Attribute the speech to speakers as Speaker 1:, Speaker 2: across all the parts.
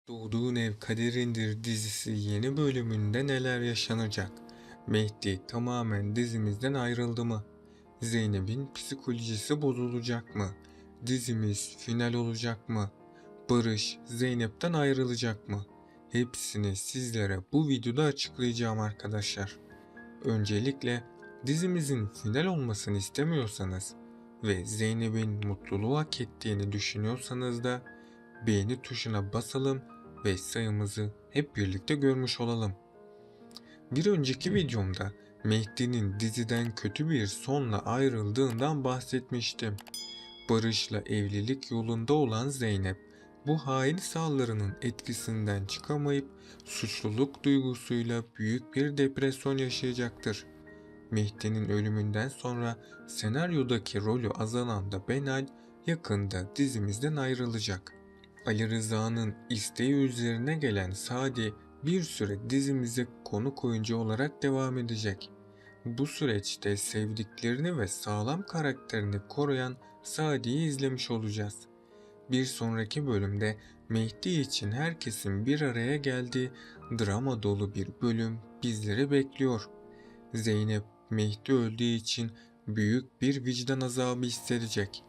Speaker 1: Doğduğun Ev Kaderindir dizisi yeni bölümünde neler yaşanacak? Mehdi tamamen dizimizden ayrıldı mı? Zeynep'in psikolojisi bozulacak mı? Dizimiz final olacak mı? Barış Zeynep'ten ayrılacak mı? Hepsini sizlere bu videoda açıklayacağım arkadaşlar. Öncelikle dizimizin final olmasını istemiyorsanız ve Zeynep'in mutluluğu hak ettiğini düşünüyorsanız da beğeni tuşuna basalım ve sayımızı hep birlikte görmüş olalım. Bir önceki videomda Mehdi'nin diziden kötü bir sonla ayrıldığından bahsetmiştim. Barış'la evlilik yolunda olan Zeynep, bu hain saldırının etkisinden çıkamayıp suçluluk duygusuyla büyük bir depresyon yaşayacaktır. Mehdi'nin ölümünden sonra senaryodaki rolü azalan da Benal yakında dizimizden ayrılacak. Ali Rıza'nın isteği üzerine gelen Sadi bir süre dizimize konuk oyuncu olarak devam edecek. Bu süreçte sevdiklerini ve sağlam karakterini koruyan Sadi'yi izlemiş olacağız. Bir sonraki bölümde Mehdi için herkesin bir araya geldiği drama dolu bir bölüm bizleri bekliyor. Zeynep Mehdi öldüğü için büyük bir vicdan azabı hissedecek.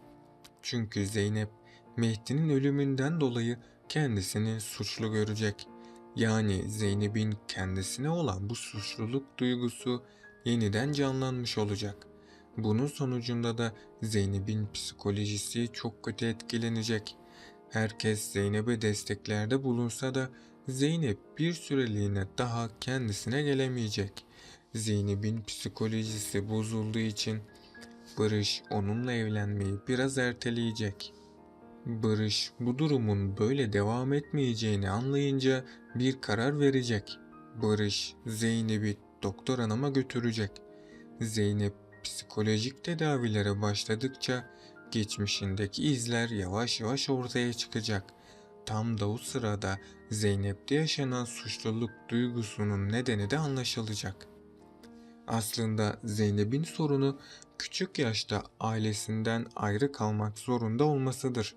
Speaker 1: Çünkü Zeynep Mehdi'nin ölümünden dolayı kendisini suçlu görecek. Yani Zeynep'in kendisine olan bu suçluluk duygusu yeniden canlanmış olacak. Bunun sonucunda da Zeynep'in psikolojisi çok kötü etkilenecek. Herkes Zeynep'e desteklerde bulunsa da Zeynep bir süreliğine daha kendisine gelemeyecek. Zeynep'in psikolojisi bozulduğu için Barış onunla evlenmeyi biraz erteleyecek. Barış bu durumun böyle devam etmeyeceğini anlayınca bir karar verecek. Barış Zeynep'i doktor hanıma götürecek. Zeynep psikolojik tedavilere başladıkça geçmişindeki izler yavaş yavaş ortaya çıkacak. Tam da o sırada Zeynep'te yaşanan suçluluk duygusunun nedeni de anlaşılacak. Aslında Zeynep'in sorunu küçük yaşta ailesinden ayrı kalmak zorunda olmasıdır.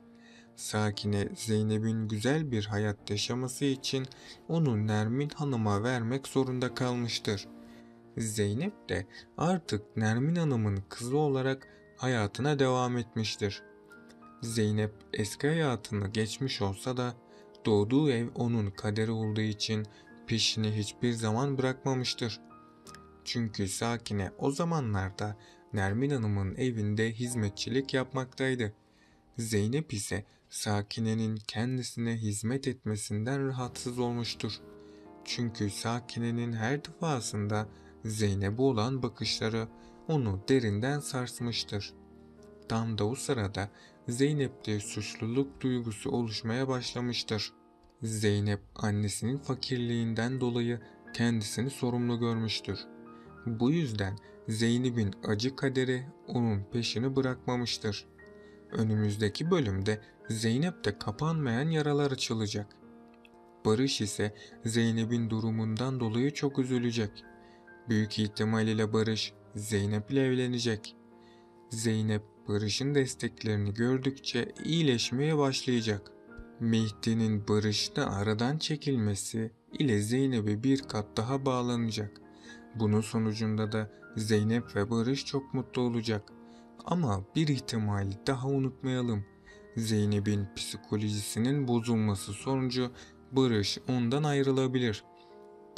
Speaker 1: Sakine Zeynep'in güzel bir hayat yaşaması için onu Nermin Hanım'a vermek zorunda kalmıştır. Zeynep de artık Nermin Hanım'ın kızı olarak hayatına devam etmiştir. Zeynep eski hayatını geçmiş olsa da doğduğu ev onun kaderi olduğu için peşini hiçbir zaman bırakmamıştır. Çünkü Sakine o zamanlarda Nermin Hanım'ın evinde hizmetçilik yapmaktaydı. Zeynep ise Sakine'nin kendisine hizmet etmesinden rahatsız olmuştur. Çünkü Sakine'nin her defasında Zeynep'e olan bakışları onu derinden sarsmıştır. Tam da o sırada Zeynep'te suçluluk duygusu oluşmaya başlamıştır. Zeynep annesinin fakirliğinden dolayı kendisini sorumlu görmüştür. Bu yüzden Zeynep'in acı kaderi onun peşini bırakmamıştır. Önümüzdeki bölümde Zeynep'te kapanmayan yaralar açılacak. Barış ise Zeynep'in durumundan dolayı çok üzülecek. Büyük ihtimal ile Barış Zeynep ile evlenecek. Zeynep Barış'ın desteklerini gördükçe iyileşmeye başlayacak. Mehdi'nin Barış'ta aradan çekilmesi ile Zeynep'e bir kat daha bağlanacak. Bunun sonucunda da Zeynep ve Barış çok mutlu olacak. Ama bir ihtimali daha unutmayalım. Zeynep'in psikolojisinin bozulması sonucu Barış ondan ayrılabilir.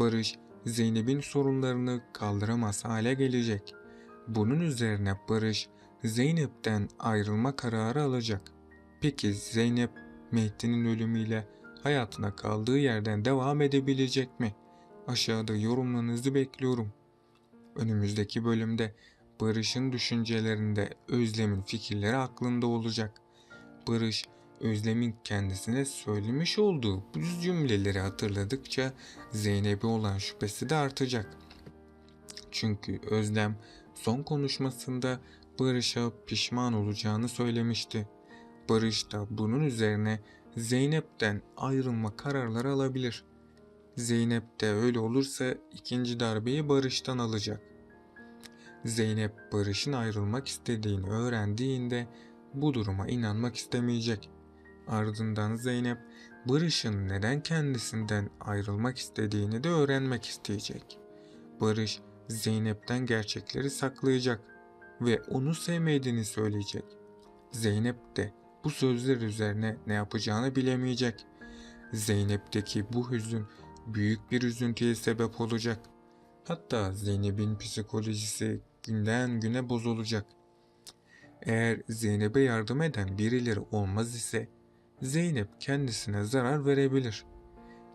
Speaker 1: Barış Zeynep'in sorunlarını kaldıramaz hale gelecek. Bunun üzerine Barış Zeynep'ten ayrılma kararı alacak. Peki Zeynep Mehdi'nin ölümüyle hayatına kaldığı yerden devam edebilecek mi? Aşağıda yorumlarınızı bekliyorum. Önümüzdeki bölümde Barış'ın düşüncelerinde Özlem'in fikirleri aklında olacak. Barış, Özlem'in kendisine söylemiş olduğu bu cümleleri hatırladıkça Zeynep'e olan şüphesi de artacak. Çünkü Özlem son konuşmasında Barış'a pişman olacağını söylemişti. Barış da bunun üzerine Zeynep'ten ayrılma kararları alabilir. Zeynep de öyle olursa ikinci darbeyi Barış'tan alacak. Zeynep Barış'ın ayrılmak istediğini öğrendiğinde bu duruma inanmak istemeyecek. Ardından Zeynep Barış'ın neden kendisinden ayrılmak istediğini de öğrenmek isteyecek. Barış, Zeynep'ten gerçekleri saklayacak ve onu sevmediğini söyleyecek. Zeynep de bu sözler üzerine ne yapacağını bilemeyecek. Zeynep'teki bu hüzün büyük bir üzüntüye sebep olacak. Hatta Zeynep'in psikolojisi günden güne bozulacak. Eğer Zeynep'e yardım eden birileri olmaz ise Zeynep kendisine zarar verebilir.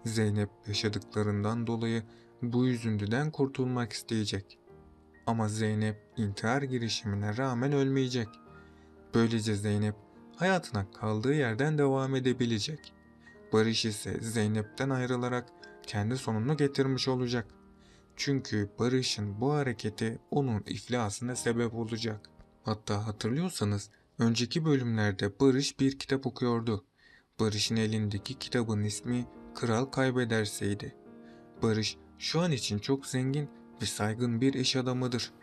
Speaker 1: Zeynep yaşadıklarından dolayı bu üzüntüden kurtulmak isteyecek. Ama Zeynep intihar girişimine rağmen ölmeyecek. Böylece Zeynep hayatına kaldığı yerden devam edebilecek. Barış ise Zeynep'ten ayrılarak kendi sonunu getirmiş olacak. Çünkü Barış'ın bu hareketi onun iflasına sebep olacak. Hatta hatırlıyorsanız önceki bölümlerde Barış bir kitap okuyordu. Barış'ın elindeki kitabın ismi Kral Kaybederse'ydi. Barış şu an için çok zengin ve saygın bir iş adamıdır.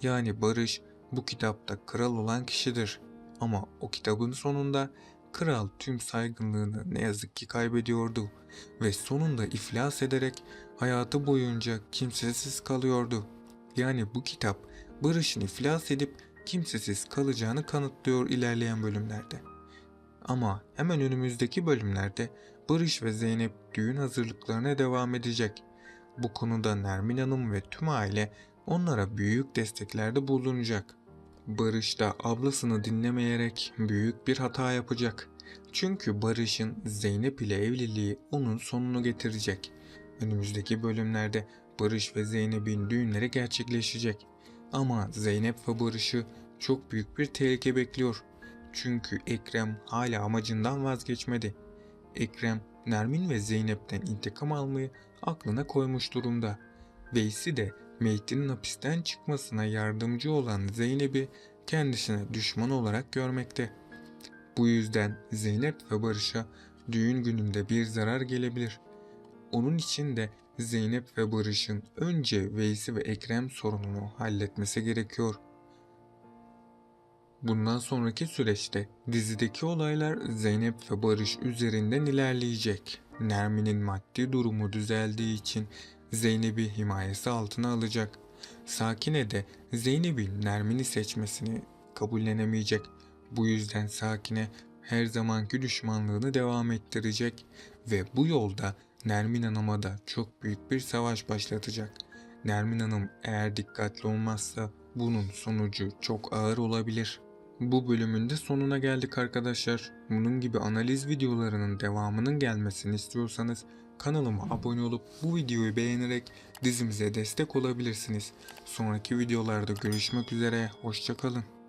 Speaker 1: Yani Barış bu kitapta kral olan kişidir. Ama o kitabın sonunda kral tüm saygınlığını ne yazık ki kaybediyordu ve sonunda iflas ederek hayatı boyunca kimsesiz kalıyordu. Yani bu kitap Barış'ın iflas edip kimsesiz kalacağını kanıtlıyor ilerleyen bölümlerde. Ama hemen önümüzdeki bölümlerde Barış ve Zeynep düğün hazırlıklarına devam edecek. Bu konuda Nermin Hanım ve tüm aile onlara büyük desteklerde bulunacak. Barış da ablasını dinlemeyerek büyük bir hata yapacak. Çünkü Barış'ın Zeynep ile evliliği onun sonunu getirecek. Önümüzdeki bölümlerde Barış ve Zeynep'in düğünleri gerçekleşecek. Ama Zeynep ve Barış'ı çok büyük bir tehlike bekliyor. Çünkü Ekrem hala amacından vazgeçmedi. Ekrem, Nermin ve Zeynep'ten intikam almayı aklına koymuş durumda. Veysi de Mehdi'nin hapisten çıkmasına yardımcı olan Zeynep'i kendisine düşman olarak görmekte. Bu yüzden Zeynep ve Barış'a düğün gününde bir zarar gelebilir. Onun için de Zeynep ve Barış'ın önce Veysi ve Ekrem sorununu halletmesi gerekiyor. Bundan sonraki süreçte dizideki olaylar Zeynep ve Barış üzerinden ilerleyecek. Nermin'in maddi durumu düzeldiği için Zeynep'i himayesi altına alacak. Sakine de Zeynep'in Nermin'i seçmesini kabullenemeyecek. Bu yüzden Sakine her zamanki düşmanlığını devam ettirecek ve bu yolda Nermin Hanım'a da çok büyük bir savaş başlatacak. Nermin Hanım eğer dikkatli olmazsa bunun sonucu çok ağır olabilir. Bu bölümün de sonuna geldik arkadaşlar. Bunun gibi analiz videolarının devamının gelmesini istiyorsanız kanalıma abone olup bu videoyu beğenerek dizimize destek olabilirsiniz. Sonraki videolarda görüşmek üzere, hoşça kalın.